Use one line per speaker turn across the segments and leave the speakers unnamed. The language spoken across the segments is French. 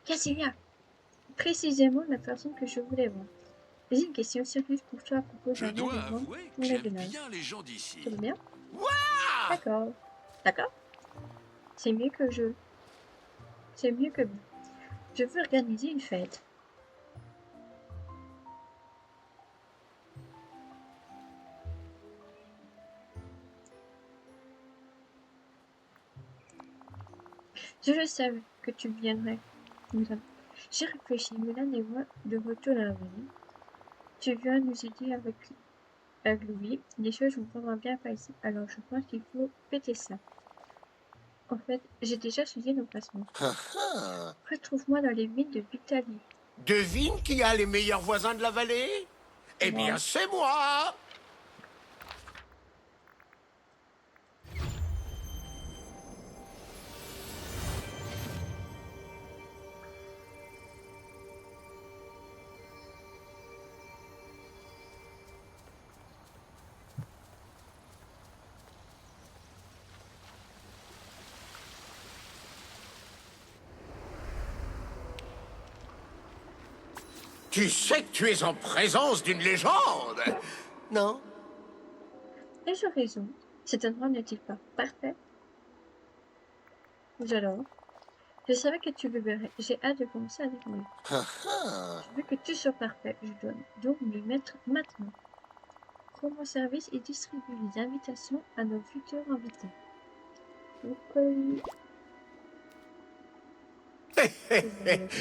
Cassilia, précisément la personne que je voulais voir. J'ai une question sérieuse pour toi à propos
Je
d'un
dois
événement
avouer que
pour
j'aime
l'événement.
bien les gens
Tu
d'ici.
veux bien?
Waouh!
D'accord. D'accord? C'est mieux que je. C'est mieux que bien. Je veux organiser une fête. Je le savais que tu viendrais. Mulan. J'ai réfléchi. Mulan et moi de retour dans la ville. Tu viens nous aider avec Louis. Les choses vont vraiment bien passer. Alors je pense qu'il faut fêter ça. En fait, j'ai déjà suivi nos placements. Retrouve-moi dans les mines de Vitalie.
Devine qui a les meilleurs voisins de la vallée? Eh
Moi.
bien, c'est moi! Tu sais que tu es en présence d'une légende, non?
Ai-je raison? Cet endroit n'est-il pas parfait? J'adore. Je savais que tu le verrais. J'ai hâte de commencer avec lui. Je veux que tu sois parfait. Je dois donc m'y mettre maintenant. Prends mon service et distribue les invitations à nos futurs invités. Donc,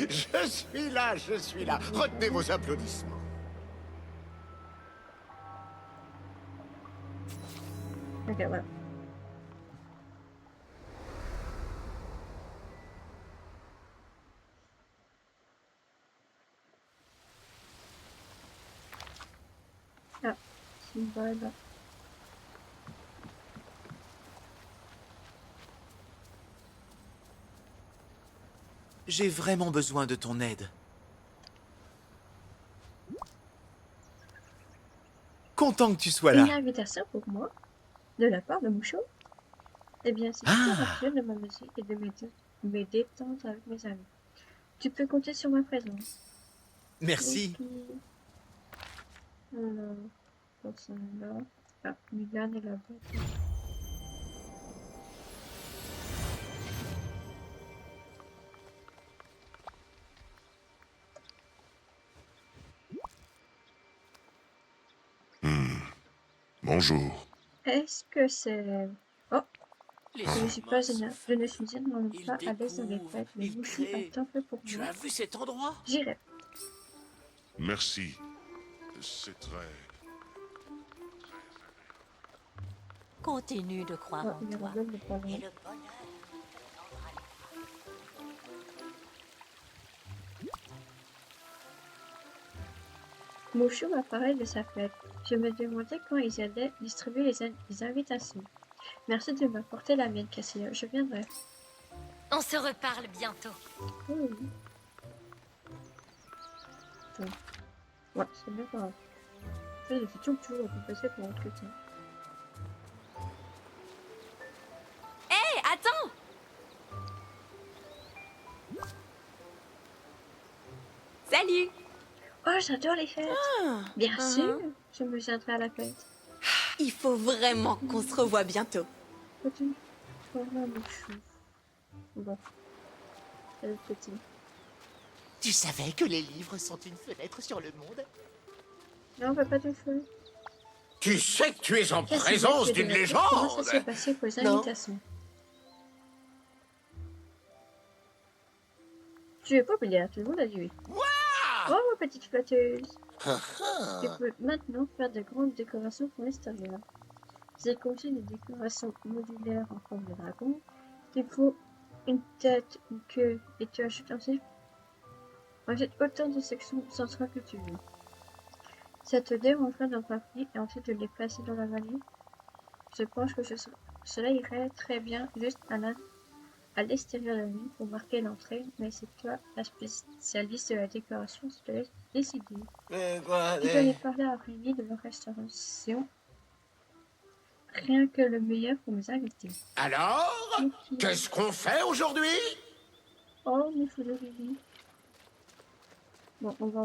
Je suis là, je suis là. Retenez vos applaudissements.
ok, voilà. Ah, c'est une bonne.
J'ai vraiment besoin de ton aide. Content que tu sois
Une
là.
invitation pour moi, de la part de Mouchot? Eh bien, c'est super
Ah,
habituel de m'amuser et de me détendre avec mes amis. Tu peux compter sur ma présence.
merci.
Ok. Alors, personne là. Ah, Mulan est là-bas.
Bonjour.
Est-ce que c'est... Oh,
Les
je ne suis pas
humains sont
je ne suis
fabuleux.
énormément
Ils
pas à l'aise dans les
découvrent,
fêtes, mais
ils
Mouchou a
créent.
tant fait pour
Tu
moi.
as vu cet endroit?
J'irai.
Merci. C'est très...
Continue de croire
Oh,
en
il y a la
toi.
gueule de pas
Et
loin.
le bonheur t'attendra là.
Mouchou m'a parlé de sa fête. Je me demandais quand ils allaient distribuer les invitations. Merci de m'apporter la mienne, Cassia. Je viendrai.
On se reparle bientôt.
Oh, oui. Attends. Ouais, c'est bien grave. En fait, j'ai toujours compensé pour recruter.
Hé, attends! Salut!
Oh, j'adore les fêtes! Bien sûr, je me viendrai à la fête.
Il faut vraiment qu'on se revoie bientôt.
Petit, voilà Mouchou. Bon, c'est le petit.
Tu savais que les livres sont une fenêtre sur le monde?
Non, on va pas de feu.
Tu sais que tu es en
Cassia,
présence
tu es
d'une
de retour. Comment ça
légende,
s'est passé pour les
non?
invitations? Tu es populaire, tout le monde a dit oui.
Waouh!
Oh, ma petite flatteuse! Tu peux maintenant faire de grandes décorations pour l'extérieur. J'ai conçu des décorations modulaires en forme de dragon. Il faut une tête, une queue, et tu ajoutes ensuite autant de sections centrales que tu veux. Ça te dérangera d'en parler et ensuite de les placer dans la vallée? Je pense que cela irait très bien juste à l'extérieur de la ville pour marquer l'entrée, mais c'est toi la spécialiste de la décoration, je te laisse décider.
Quoi?
Tu dois aller parler à Rémi de la restauration. Rien que le meilleur pour mes invités.
Alors,
Ok.
qu'est-ce qu'on fait aujourd'hui?
Oh, mais il faut le revivre. Bon, on va...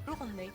Journée.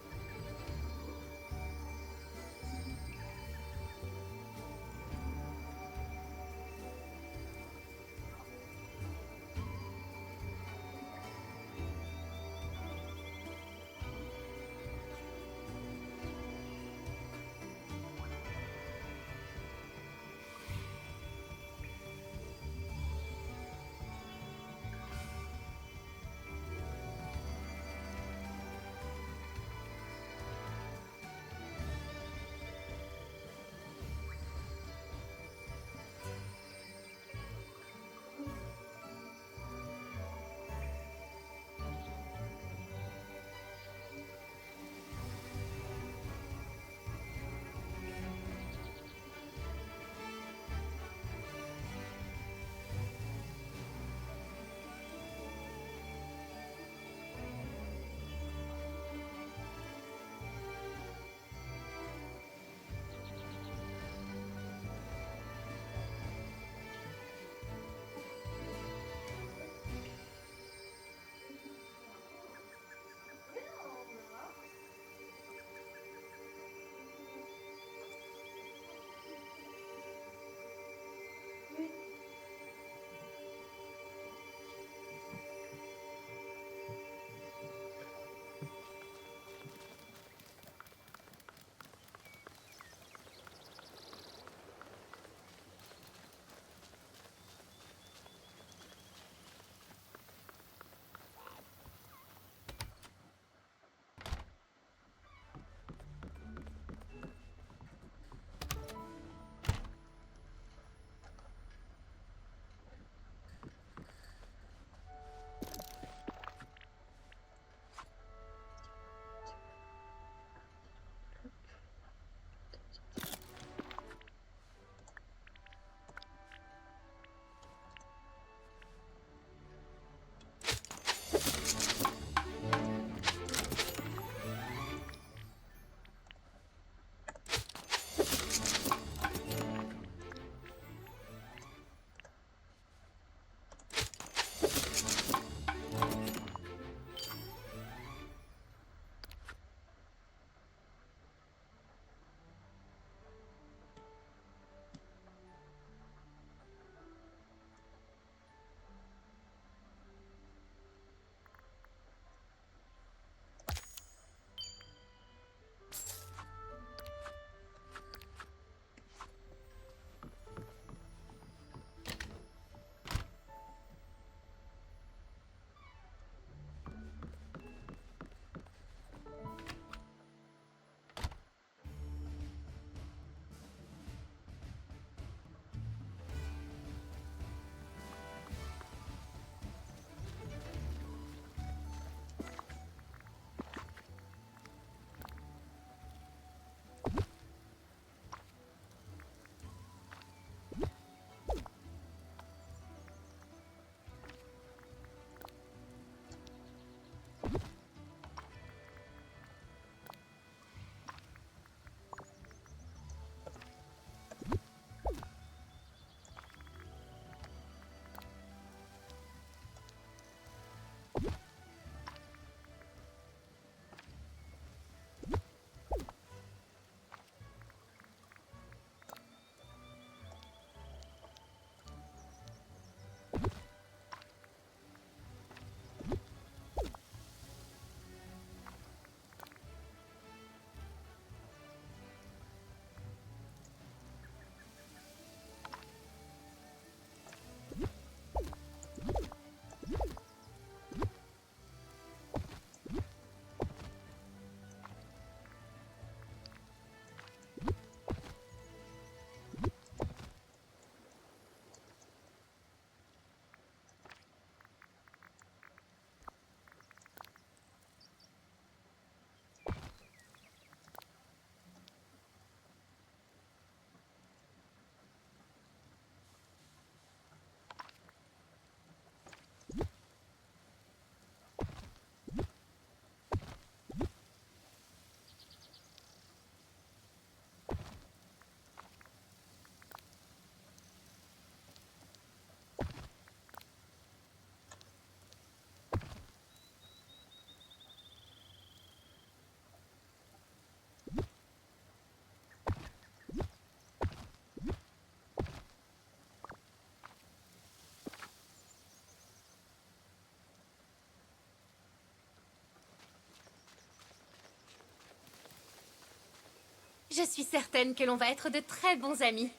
Je suis certaine que l'on va être de très bons amis.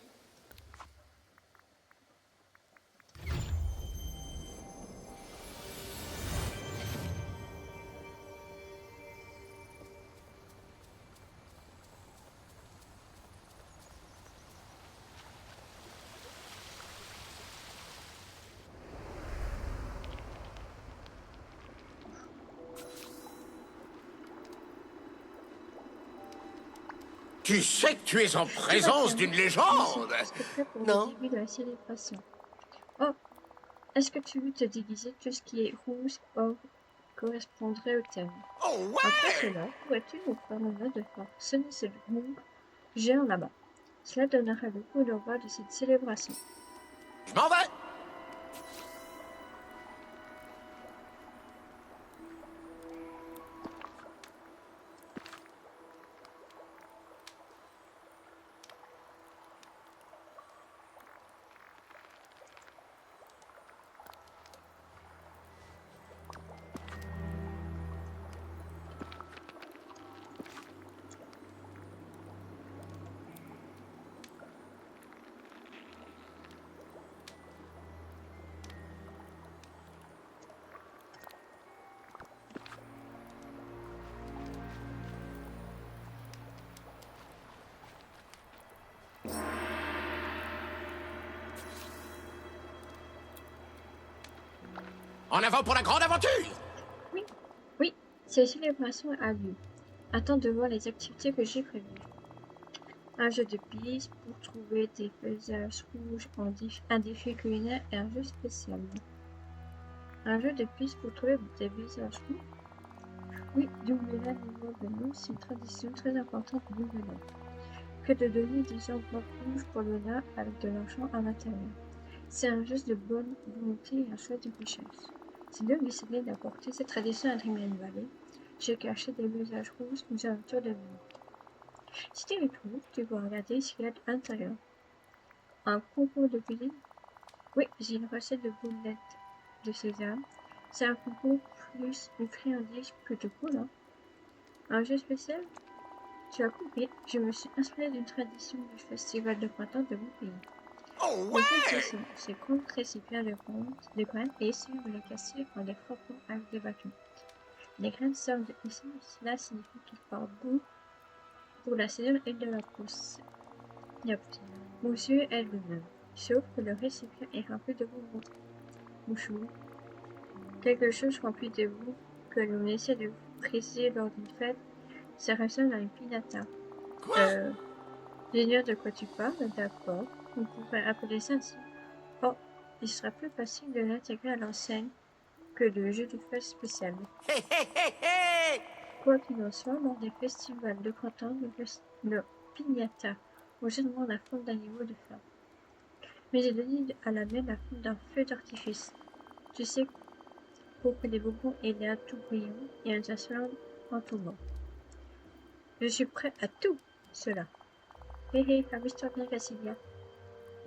Tu sais que tu es en présence d'une légende.
Prêt pour
Non.
le début de la célébration. Oh, est-ce que tu veux te déguiser? Tout ce qui est rouge, or, correspondrait au thème.
Oh
Après
ouais!
cela, pourrais-tu nous faire l'honneur de faire sonner ce gong géant là-bas? Cela donnera le coup d'envoi de cette célébration.
Je m'en vais! En avant pour la grande aventure!
Oui, oui, cette célébration a lieu. Attends de voir les activités que j'ai prévues. Un jeu de piste pour trouver des paysages rouges, un défi culinaire et un jeu spécial. Un jeu de piste pour trouver des paysages rouges. Oui, Doumbella niveau de nous, c'est une tradition très importante de Doumbella. Que de donner des enveloppes rouges pour le nain avec de l'argent à l'intérieur. C'est un geste de bonne volonté et un choix de richesse. Si Doug décidait d'apporter cette tradition à Dreamland Valley, j'ai caché des paysages rouges aux alentours de nous. Si tu les trouves, tu vas regarder ce qu'il y a à l'intérieur. Un concours de cuisine? Oui, j'ai une recette de boulettes de sésame. C'est un concours plus une friandise plutôt cool, hein. Un jeu spécial? Tu as compris, je me suis inspirée d'une tradition du festival de printemps de mon pays.
Oh
Les
ouais!
petits sont ces grands récipients de graines et essayent de les casser en les frappant avec des bâtons. Les graines sortent de ici, cela signifie qu'ils portent goût pour la saison et de la pousse. Monsieur est le même, sauf que le récipient est rempli de bonbons. Mouchou, quelque chose rempli de goût que l'on essaie de préciser lors d'une fête, ça ressemble à une pinata.
Quoi?
J'ignore de quoi tu parles, d'accord. On pourrait appeler ça ainsi. Oh, il sera plus facile de l'intégrer à l'enseigne que le jeu de fête spécial.
Hé hé hé hé!
Quoi qu'il en soit, lors des festivals de printemps, le piñata ont généralement la forme d'animaux de feu. Mais il donne à la mienne la forme d'un feu d'artifice. Tu sais, pour que les bonbons aient l'air tout brillants et un en tournant. Je suis prêt à tout cela. Hé hé, amuse-toi bien, Cassilia.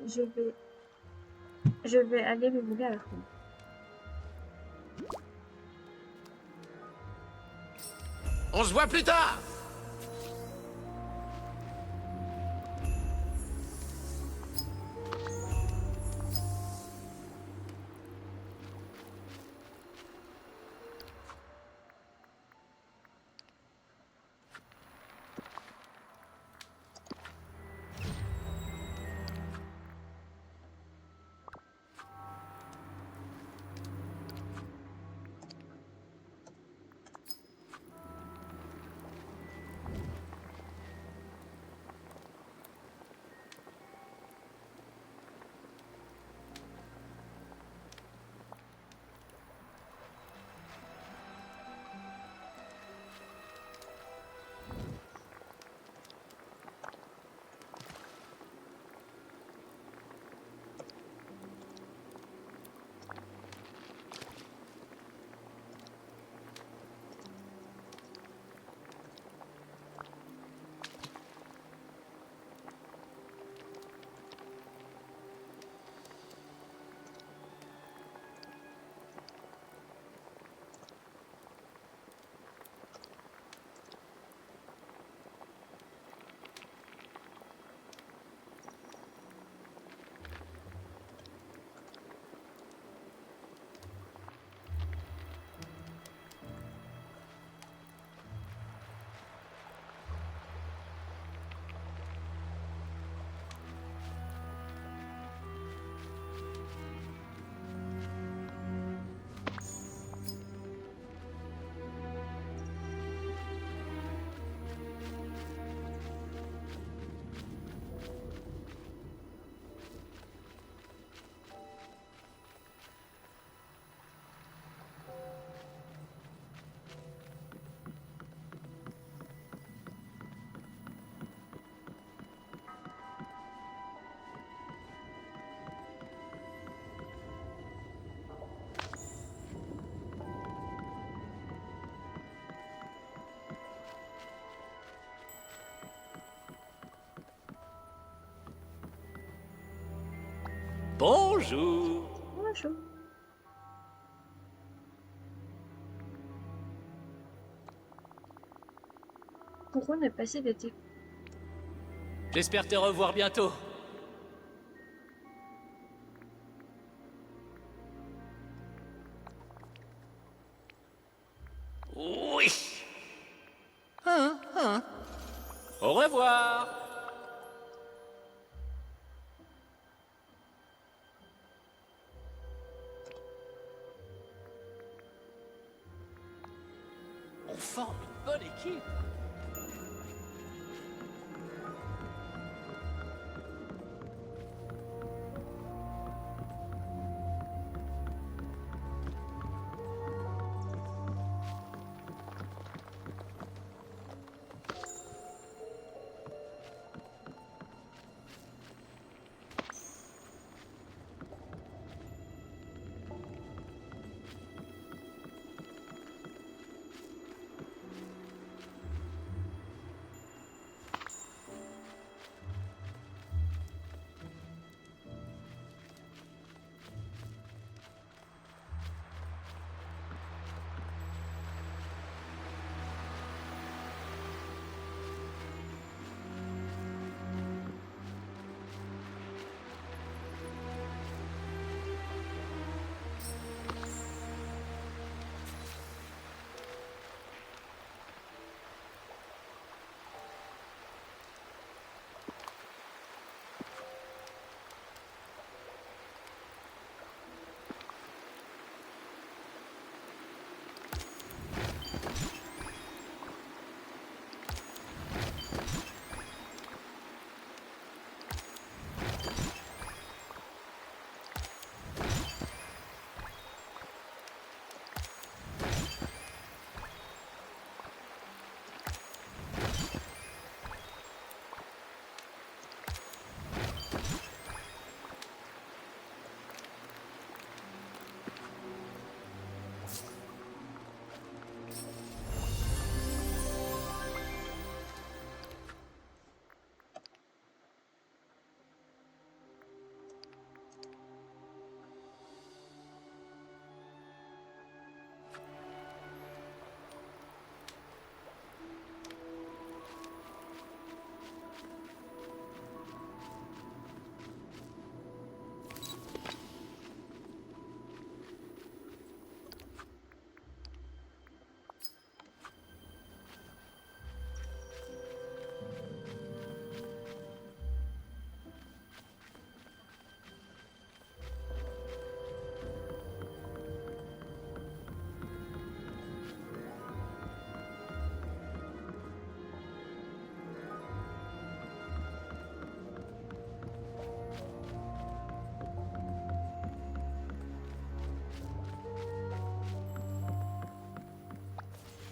Je vais aller me mouiller à la fond.
On se voit plus tard!
Bonjour.
Bonjour. Pourquoi ne passer d'été?
J'espère te revoir bientôt. Oui. Au revoir. On forme une bonne équipe.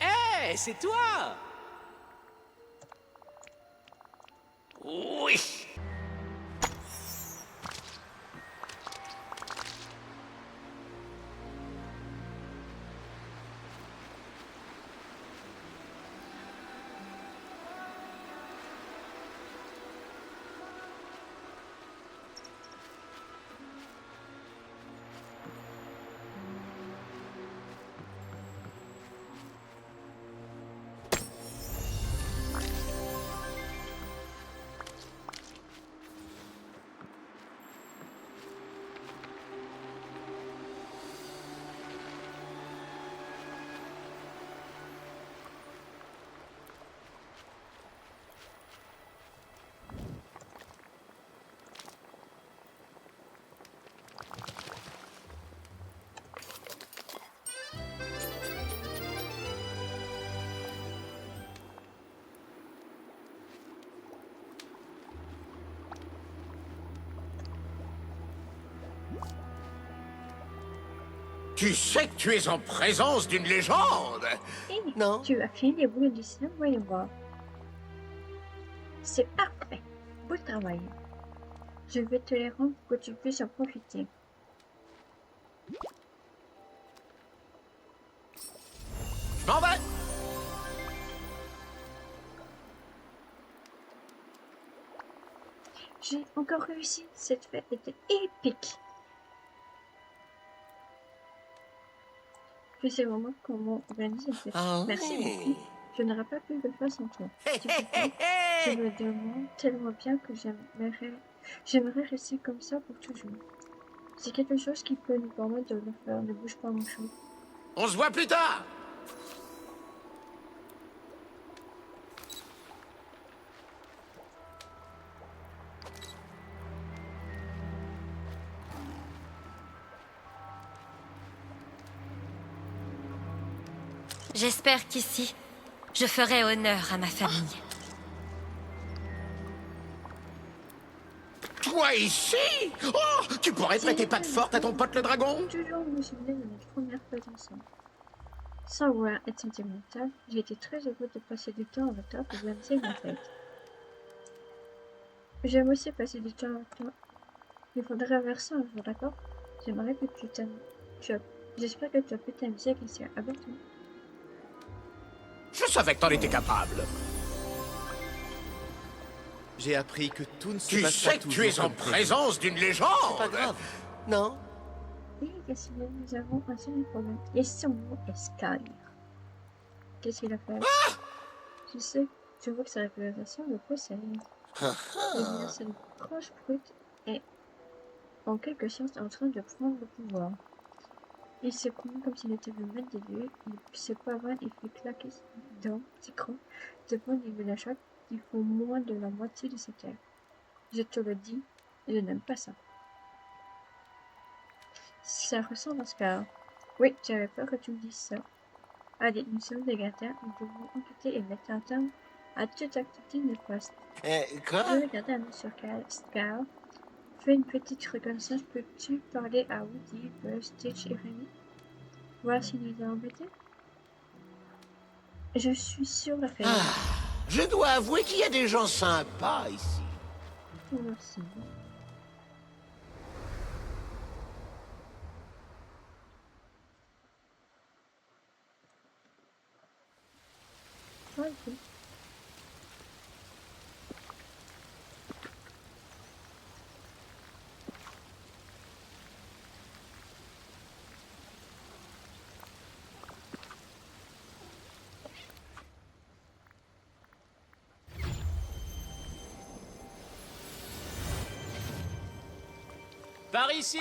Hé, c'est toi! Oui!
Tu sais que tu es en présence d'une légende.
Hé,
Non.
tu as fini les boules du cinéma, voyons voir. C'est parfait. Beau travail. Je vais te les rendre pour que tu puisses en profiter.
Je m'en vais.
J'ai encore réussi. Cette fête était épique. Je sais vraiment comment organiser une fête.
Ah
Merci,
oui.
beaucoup. Je n'aurais pas pu le faire sans toi. S'il te plaît, je me demande tellement bien que j'aimerais rester comme ça pour toujours. C'est quelque chose qui peut nous permettre de le faire. Ne bouge pas, mon chou.
On se voit plus tard.
J'espère qu'ici, je ferai honneur à ma famille.
Toi ici? Oh, tu pourrais prêter patte forte à ton pote le dragon?
Toujours me souvenir de notre première fête ensemble. Sans vouloir être sentimental, j'ai été très heureux de passer du temps avec toi pour organiser ma fête. J'aime aussi passer du temps avec toi. Il faudrait inverser un jour, d'accord? J'aimerais que tu t'amuses. J'espère que tu as pu t'amuser avec les avec toi.
Je savais que t'en étais capable.
J'ai appris que tout ne se
Tu
passe
sais
pas
que
toujours
tu es en
comme prévu.
présence d'une légende.
C'est pas grave.
Non?
Oui, Cassandra, nous avons un seul problème. Et son nom est Sky. Qu'est-ce qu'il a fait? Je sais, je vois que sa réputation le possède. Eh bien, cette proche brute est en quelque sorte en train de prendre le pouvoir. Il se prend comme s'il était le maître des lieux, il se pavane et fait claquer ses dents, ses crocs, devant les villageois qui font moins de la moitié de ses terres. Je te le dis, je n'aime pas ça. Ça ressemble à Scar. Oui, j'avais peur que tu me dises ça. Allez, nous sommes des gardiens, nous devons enquêter et mettre un terme à toute activité néfaste.
Quoi?
Je vais garder un œil sur Scar. Fais une petite reconnaissance. Peux-tu parler à Woody, Buzz, Stitch et Rémi? Voir s'il nous a embêtés? Je suis sûre la faire.
Je dois avouer qu'il y a des gens sympas ici.
Merci. Ok.
Par ici.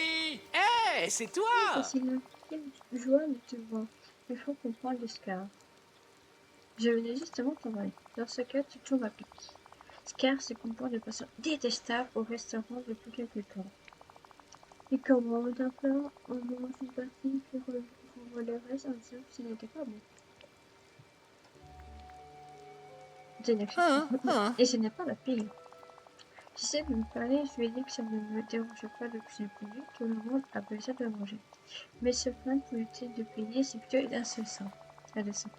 Hé, c'est toi.
Facile. Quelle joie de te voir. Il faut qu'on parle de Scar. Je venais justement t'en parler. Dans ce cas, tu tombes à pic. Scar se comporte de façon détestable au restaurant depuis quelque temps. Et comment d'un plat, on mange une partie puis renvoie le reste en disant que ce n'était pas bon. Et ce n'est pas la pire. J'essaie de me parler, je lui ai dit que ça ne me dérange pas de cuisiner pour lui, tout le monde a besoin de manger. Mais se plaindre pour lutter de payer, c'est plutôt indécent.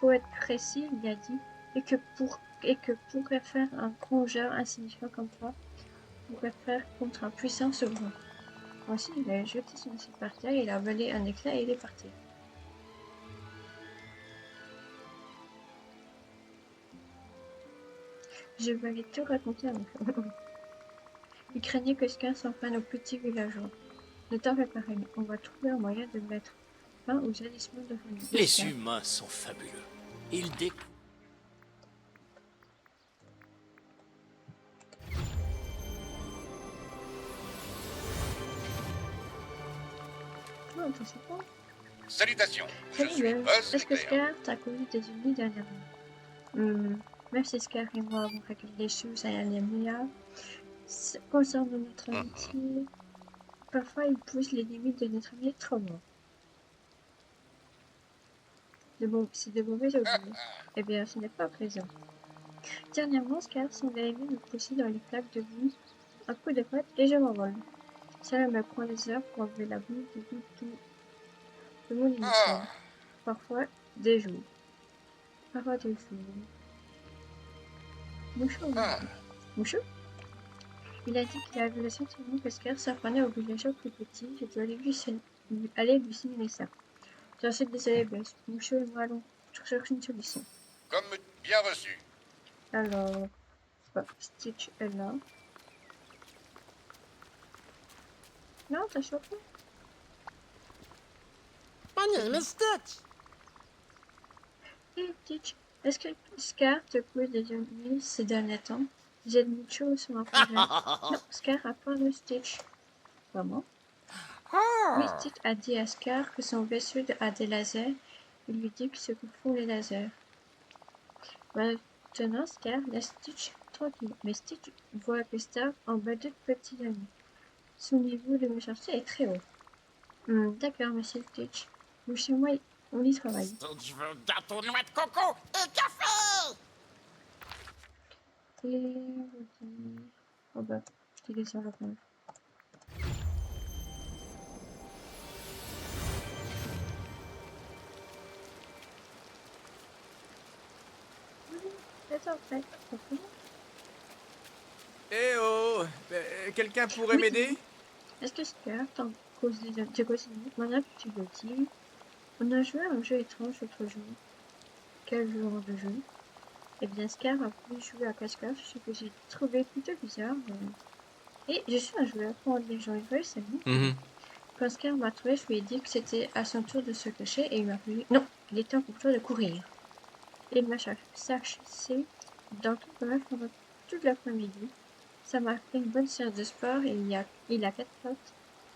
Pour être précis, il a dit, et que pourrait faire un rongeur insignifiant comme toi, pourrait faire contre un puissant souverain. Ensuite, il a jeté son assiette par terre, il a volé un éclat et il est parti. Je vais aller tout raconter à mon frère. Il craignait que Scar s'en prenne aux petits villageois. Ne t'en fais pas, Rémi. On va trouver un moyen de mettre fin aux agissements de Rémi.
Les humains sont fabuleux. Ils découvrent.
Oh, je sais pas.
Salutations, je
Salut,
suis
Buzz.
Buzz
Est-ce que
l'éclair.
Scar t'a connu des États-Unis dernièrement? Même si Scar et moi avons réglé les choses à l'amiable, concernant notre amitié, parfois il pousse les limites de notre amitié trop loin. C'est de mauvais augure. Eh bien, ce n'est pas présent. Dernièrement, Scar semblait aimer me pousser dans les plaques de boue. Un coup de patte et je m'envole. Cela me prend des heures pour enlever la boue de mon émission. Parfois des jours. Parfois des jours. Mouchou. Mouchou? Il a dit qu'il avait le sentiment que Scar s'apprenait au villageois plus petit. Je dois aller lui signaler ça. J'en suis désolé, Buzz. Mouchou et moi allons chercher une solution.
Comme bien reçu.
Alors, pas. Stitch est là. Non, t'as chopé?
My name is Stitch.
Hey Stitch, est-ce que Scar te cause des ennuis ces derniers temps? J'ai de choses sur un projet. Non, Scar a pas de Stitch. Comment? Oui, Stitch a dit à Scar que son vaisseau a des lasers. Il lui dit que ce que font les lasers. Maintenant, Scar laisse Stitch tranquille. Mais Stitch voit que Star en bat de petits amis. Son niveau de méchanceté est très haut. D'accord, monsieur Stitch. Nous, chez moi, on y travaille.
Stitch veut gâteau noix de coco et café.
Oh bah, je t'ai laissé répondre. C'est en fait.
Eh oh, quelqu'un pourrait m'aider?
Est-ce que Scar t'en cause des ennuis? Maintenant que tu le dis, on a joué à un jeu étrange l'autre jour. Quel genre de jeu? Eh bien, Scar a voulu jouer à cache-cache, ce que j'ai trouvé plutôt bizarre. Et je suis un joueur pour les gens heureux, c'est bon. Quand Scar m'a trouvé, je lui ai dit que c'était à son tour de se cacher et il m'a dit non, il est temps pour toi de courir. Et il m'a chassé dans tout le village pendant toute l'après-midi. Ça m'a fait une bonne séance de sport et il a 4 pattes,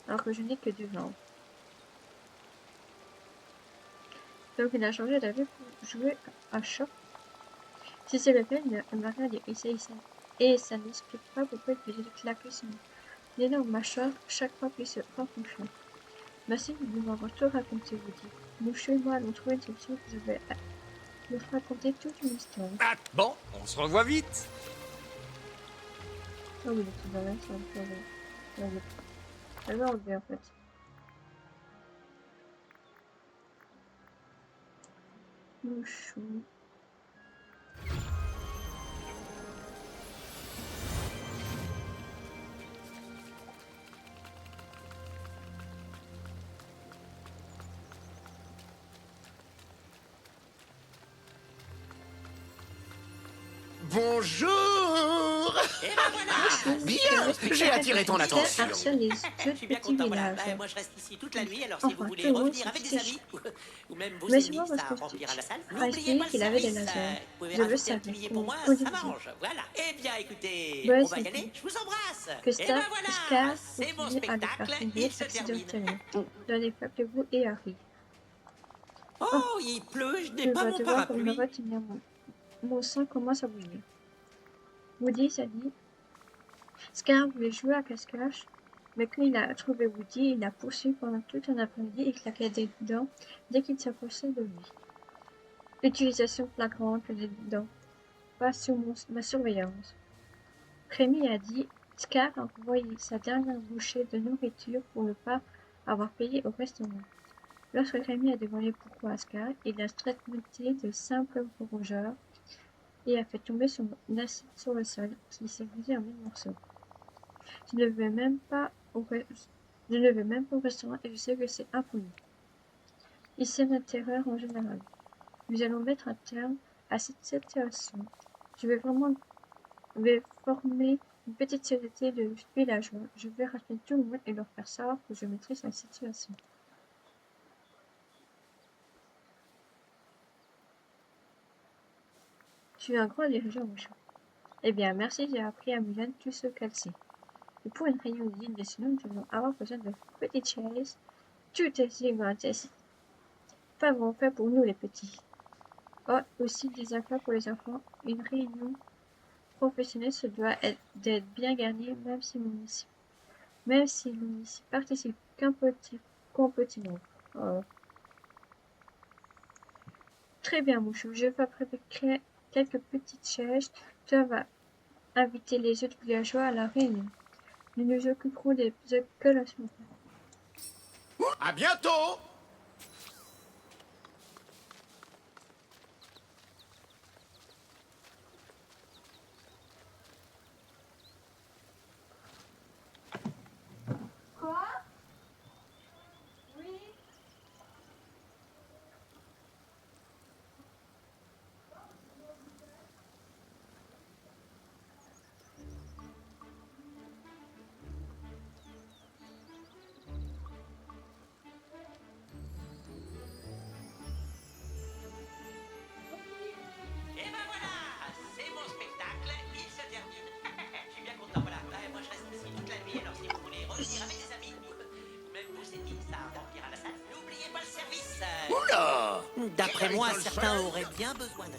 alors que je n'ai que 2 jambes. Donc il a changé d'avis pour jouer à choc. Si c'est le cas, il m'a regardé et ça n'explique pas pourquoi il faisait claquer son énorme mâchoire chaque fois qu'il se rencontrait. Merci de m'avoir tout raconté, Woody. Mouchou et moi allons trouver une solution que je vais vous raconter toute une histoire.
Ah, bon, on se revoit vite.
Oh oui, le petit balai, ça me fait rire. Je vais enlever en fait. Mouchou.
Bonjour.
Et ben voilà.
Bien, j'ai attiré ton attention.
Je suis bien content, voilà. Moi, je reste ici toute la nuit, alors si vous voulez revenir avec des amis, ou même vos
Mais c'est
ennemis,
moi parce
ça
que
remplira la salle,
a
n'oubliez pas
expliqué
le
qu'il avait des
service.
lasers.
Vous pouvez
Je le
rajouter un
savais.
petit billet pour moi,
On
ça
dit
m'arrange. Voilà. Eh bien, écoutez,
Ouais,
on va y
c'est
aller. Je vous embrasse.
que
Et ben
Scar
voilà, c'est mon
continue à le
spectacle,
faire
il se termine.
accidentellement dans les fables de vous et Harry.
Oh, il pleut, je n'ai
Je
pas
dois
mon
devoir me
parapluie.
retenir. Mon sang commence à bouger. Woody, ça dit. Scar voulait jouer à cache-cache, mais quand il a trouvé Woody, il l'a poursuivi pendant tout un après-midi et claquait des dents dès qu'il s'approchait de lui. Utilisation flagrante des dents, pas sous ma surveillance. Rémi a dit Scar a envoyé sa dernière bouchée de nourriture pour ne pas avoir payé au restaurant. Lorsque Rémi a demandé pourquoi à Scar, il a straighté de simples rougeurs et a fait tomber son assiette sur le sol, qui s'est brisé en 1000 morceaux. Je ne vais même pas au restaurant et je sais que c'est impoli. Il sème la terreur en général. Nous allons mettre un terme à cette situation. Je vais former une petite société de villageois. Je vais rassurer tout le monde et leur faire savoir que je maîtrise la situation. Tu es un grand dirigeant, Mouchou. Eh bien, merci, j'ai appris à Mulan tout ce qu'elle sait. Et pour une réunion digne de ce nom, nous allons avoir besoin de petites chaises, tout est gigantesques. Pas grand fait pour nous les petits. Oh, aussi des affaires pour les enfants. Une réunion professionnelle se doit d'être bien garnie, même si nous n'y participe qu'un petit nombre. Oh. Très bien, Mouchou, je vais préparer quelques petites chaises. Toi vas inviter les autres villageois à la réunion. Nous nous occuperons des collations.
À bientôt.
Quoi? Oui.
Marie
moi,
Tolstoy.
certains auraient bien besoin de rire.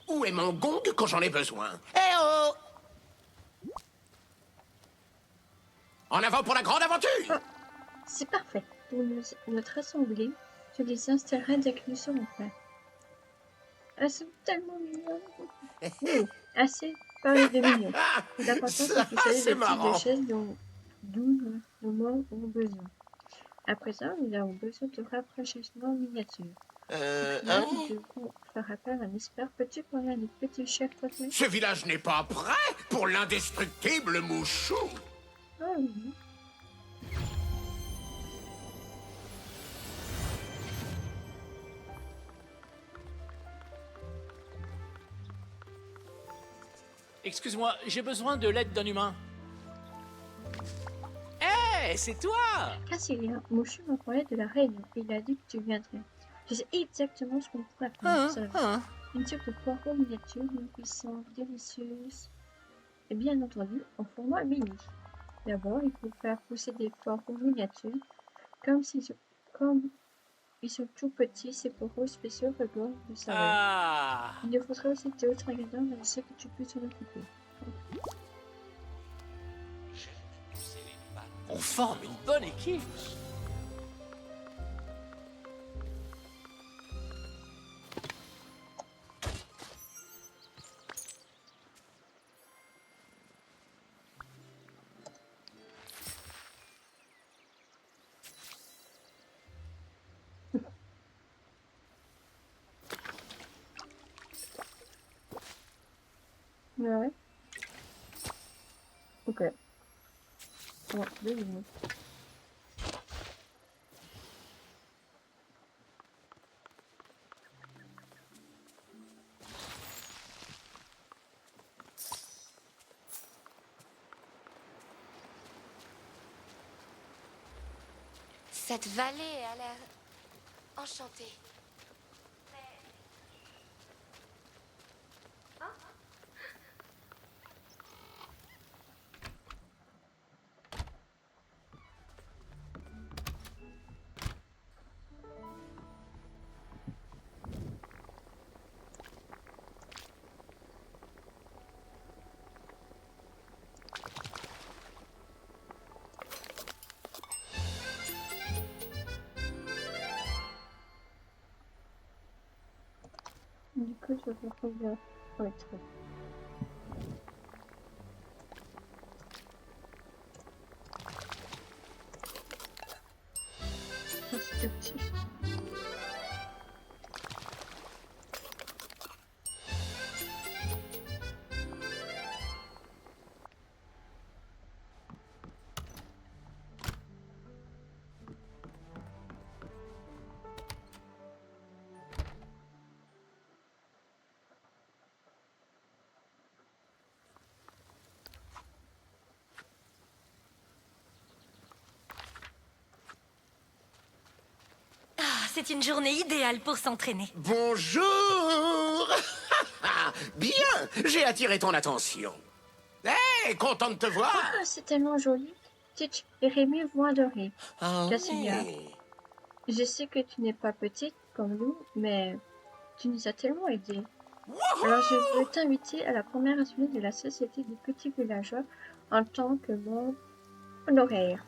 Où est mon gong quand j'en ai besoin? Eh oh! En avant pour la grande aventure!
C'est parfait. Pour notre assemblée, je les installerai dès que nous serons prêts. Elles sont tellement mignonnes. Oui, assez parlé de mignons. L'important, c'est qu'il s'agisse
c'est
de type de
marrant.
chaise d'où nos morts ont besoin. À présent, nous avons besoin de rafraîchissements miniatures. Là, nous devrons faire appel à un expert. Peux-tu parler à notre petit chef côté?
Ce village n'est pas prêt pour l'indestructible Mouchou.
Ah oui.
Excuse-moi, j'ai besoin de l'aide d'un humain. Hé, c'est toi!
Cassilia, Mouchu m'a parlé de la réunion. Il a dit que tu viendrais. Je sais exactement ce qu'on pourrait faire. Une soupe de poireaux miniatures, une cuisson délicieuse. Et bien entendu, en format mini. D'abord, il faut faire pousser des poireaux miniatures. Comme ils sont tout petits, ces poireaux spéciaux regorgent de saveur.
Ah!
Il nous faudra aussi d'autres ingrédients, mais je sais que tu peux t'en occuper.
On forme une bonne équipe.
Ouais. Ok. Ouais, 2 minutes.
Cette vallée a l'air enchantée.
Du coup, je vais reprendre le truc. Oh, c'est petit.
C'est une journée idéale pour s'entraîner.
Bonjour! Bien, j'ai attiré ton attention. Hé, content de te voir.
Ah, c'est tellement joli. Titch et Rémi vont adorer.
Ah
Cassilia,
oui.
je sais que tu n'es pas petite comme nous, mais tu nous as tellement aidés. Alors je veux t'inviter à la première assemblée de la Société des Petits Villageois en tant que membre honoraire.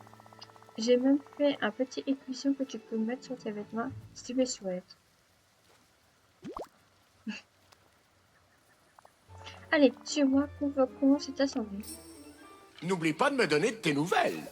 J'ai même fait un petit écusson que tu peux mettre sur tes vêtements si tu le souhaites. Allez, suis-moi, convoquons cette assemblée.
N'oublie pas de me donner de tes nouvelles.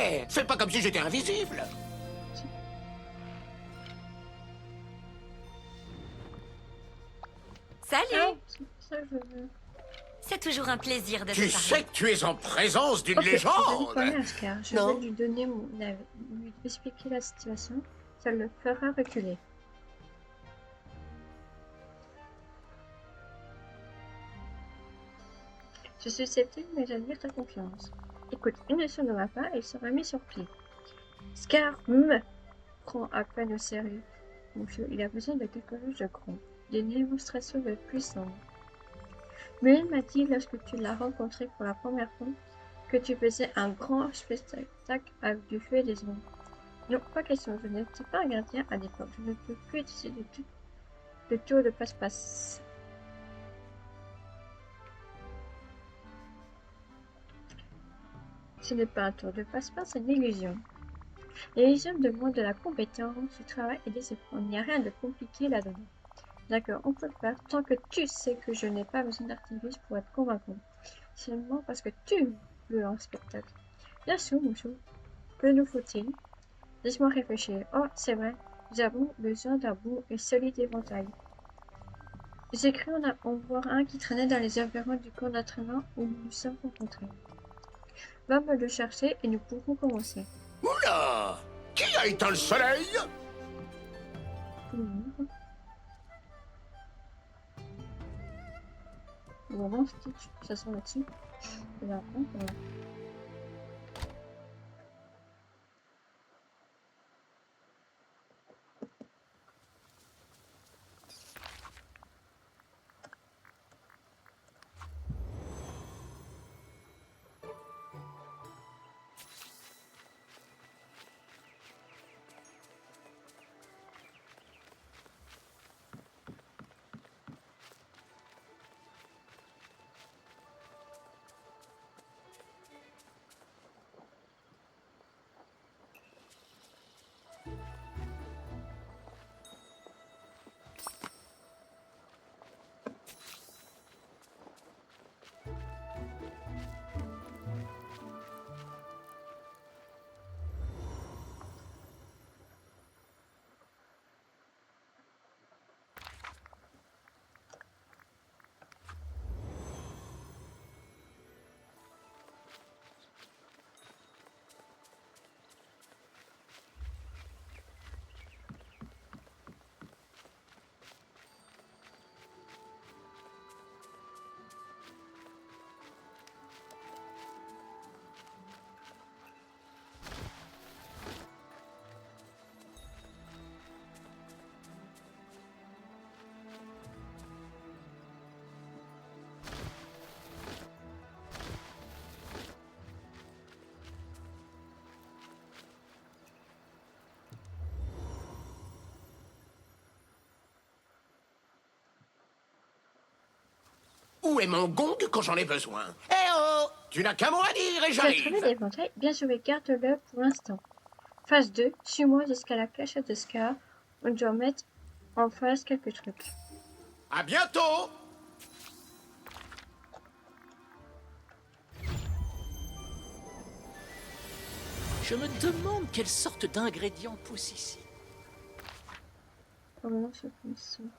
Hé, fais pas comme si j'étais invisible.
Salut!
Ah, c'est pour ça que je veux.
C'est toujours un plaisir de
Tu
te parler.
sais que tu es en présence d'une
Ok, je vais lui parler
légende.
à Scar. Je
Non.
vais lui donner lui expliquer la situation. Ça le fera reculer. Je suis sceptique, mais j'admire ta confiance. Écoute, il ne se noie pas et il sera mis sur pied. Scar me prend à peine au sérieux. Monsieur, il a besoin de quelque chose de grand, d'une démonstration de puissance. Mais il m'a dit lorsque tu l'as rencontré pour la première fois que tu faisais un grand spectacle avec du feu et des ombres. Non, pas question, je n'étais pas un gardien à l'époque. Je ne peux plus utiliser de tour de passe-passe. Ce n'est pas un tour de passe-passe, c'est une illusion. L'illusion demande de la compétence, du travail et des efforts. Il n'y a rien de compliqué là-dedans. D'accord, on peut le faire tant que tu sais que je n'ai pas besoin d'artifice pour être convaincant. Seulement parce que tu veux un spectacle. Bien sûr, Mouchou. Que nous faut-il? Laisse-moi réfléchir. Oh, c'est vrai. Nous avons besoin d'un beau et solide éventail. J'ai cru en voir un qui traînait dans les environs du camp d'entraînement où nous nous sommes rencontrés. Va me le chercher et nous pourrons commencer.
Oula! Qui a éteint le soleil?
On va voir Stitch, ça sent là-dessus. Et là, voilà.
Où est mon gong quand j'en ai besoin? Eh oh! Tu n'as qu'un mot à dire et
Tu as trouvé
j'arrive.
l'éventail? Bien joué, garde-le pour l'instant. Phase 2, suis-moi jusqu'à la cachette de Scar. On doit mettre en face quelques trucs.
À bientôt!
Je me demande quelle sorte d'ingrédient pousse ici.
Comment ça fonctionne?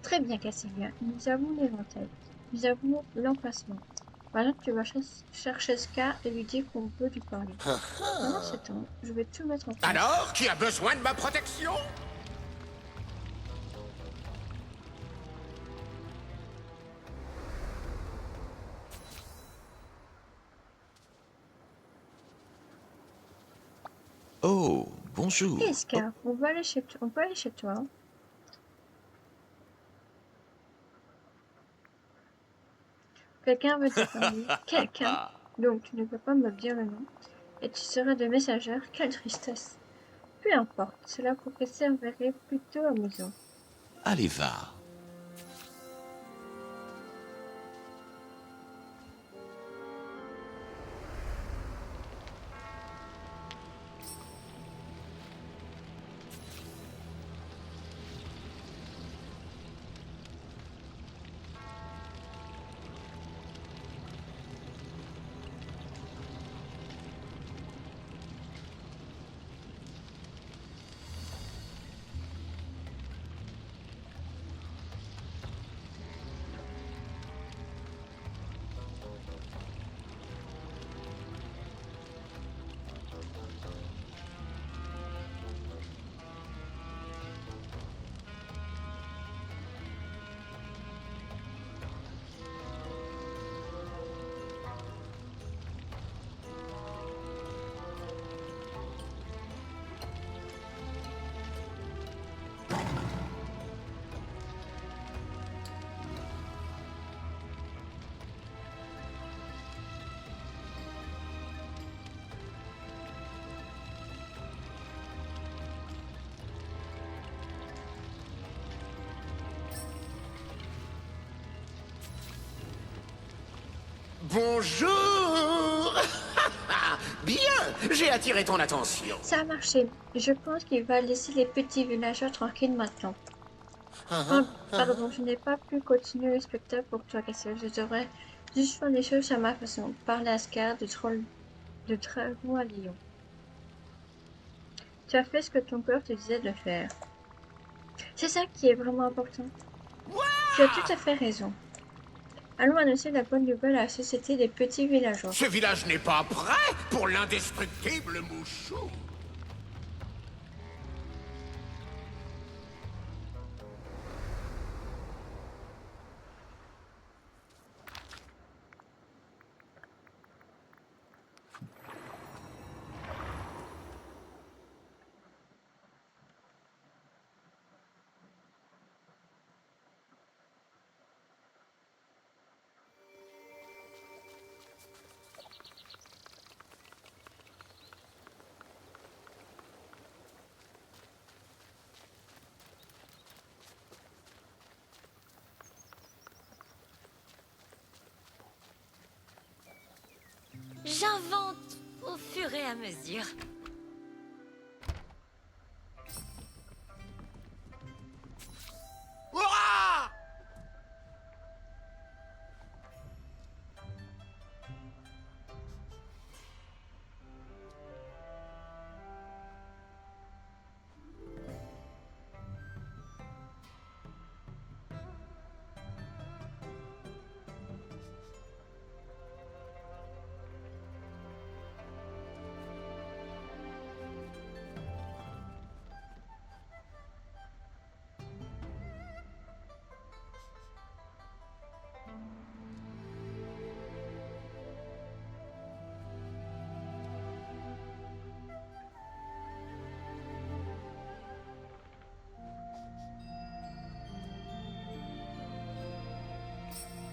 Très bien, Cassilia. Nous avons l'éventail. Nous avons l'emplacement. Maintenant, tu vas chercher Scar et lui dire qu'on peut lui parler. Pendant ce temps, je vais tout mettre en place.
Alors, qui a besoin de ma protection?
Oh, bonjour.
Hé, Scar, on peut aller chez toi. Hein. Quelqu'un veut te parler. Quelqu'un. Donc tu ne peux pas me dire le nom. Et tu seras de messagère, quelle tristesse. Peu importe, cela pourrait s'avérer plutôt amusant.
Allez, va.
Bonjour. Bien, j'ai attiré ton attention.
Ça a marché. Je pense qu'il va laisser les petits villageois tranquilles maintenant. Pardon, je n'ai pas pu continuer le spectacle pour toi, Cassel. Je devrais juste faire les choses à ma façon. Parler à Scar, de dragon à lion. Tu as fait ce que ton cœur te disait de faire. C'est ça qui est vraiment important. Tu as tout à fait raison. Allons annoncer la bonne nouvelle à la société des petits villageois.
Ce village n'est pas prêt pour l'indestructible Mouchou.
J'invente au fur et à mesure.
Hurrah!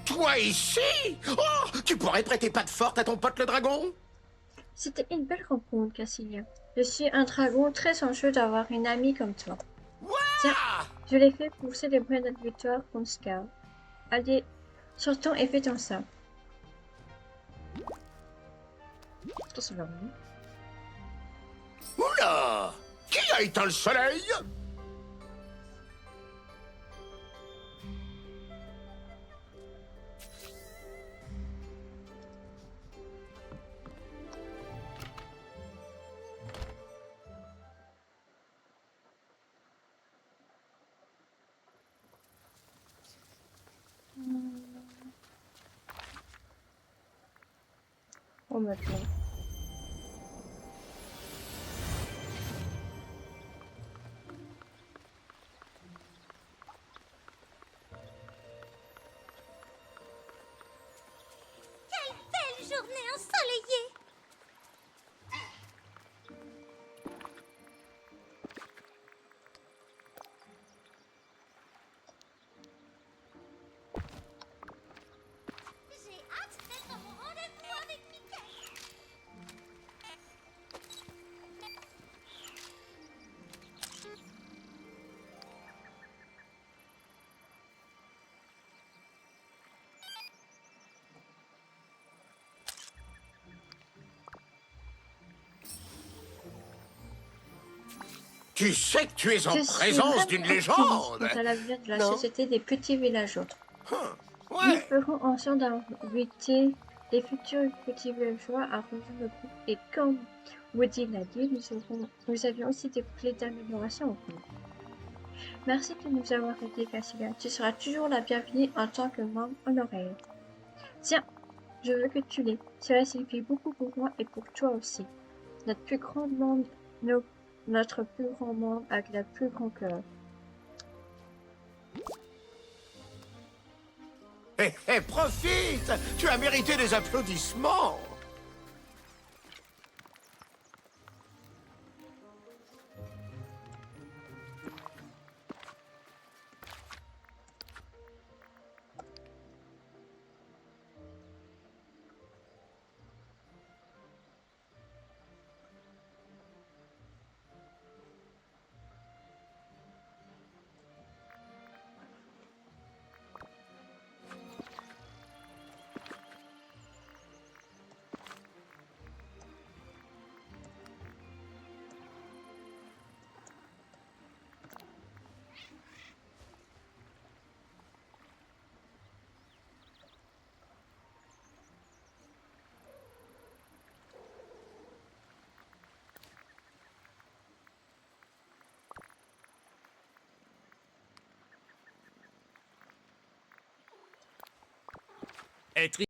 Toi ici? Oh, tu pourrais prêter patte forte à ton pote le dragon?
C'était une belle rencontre, Cassilia. Je suis un dragon très chanceux d'avoir une amie comme toi. Tiens, je l'ai fait pour célébrer notre victoire contre Scar. Allez, sortons et fêtons ça. Ça, c'est vraiment bon.
Oula! Qui a éteint le soleil?
Oh, maintenant.
Belle journée ensoleillée. J'ai hâte d'être au rendez-vous avec Mickey.
Tu sais que tu es en
Je suis
présence
vraiment
d'une
optimiste
légende.
quant à l'avenir de la
Non.
société des petits villageois. Nous
Ouais.
ferons en sorte d'inviter les futurs petits villageois à rejoindre le groupe et comme Woody l'a dit, nous avions aussi des clés d'amélioration au groupe. Merci de nous avoir aidés, Cassilia. Tu seras toujours la bienvenue en tant que membre honoraire. Tiens, je veux que tu l'aies. Cela signifie beaucoup pour moi et pour toi aussi. Notre plus grand membre, notre plus grand membre avec le plus grand cœur.
Hé, profite! Tu as mérité des applaudissements!
Être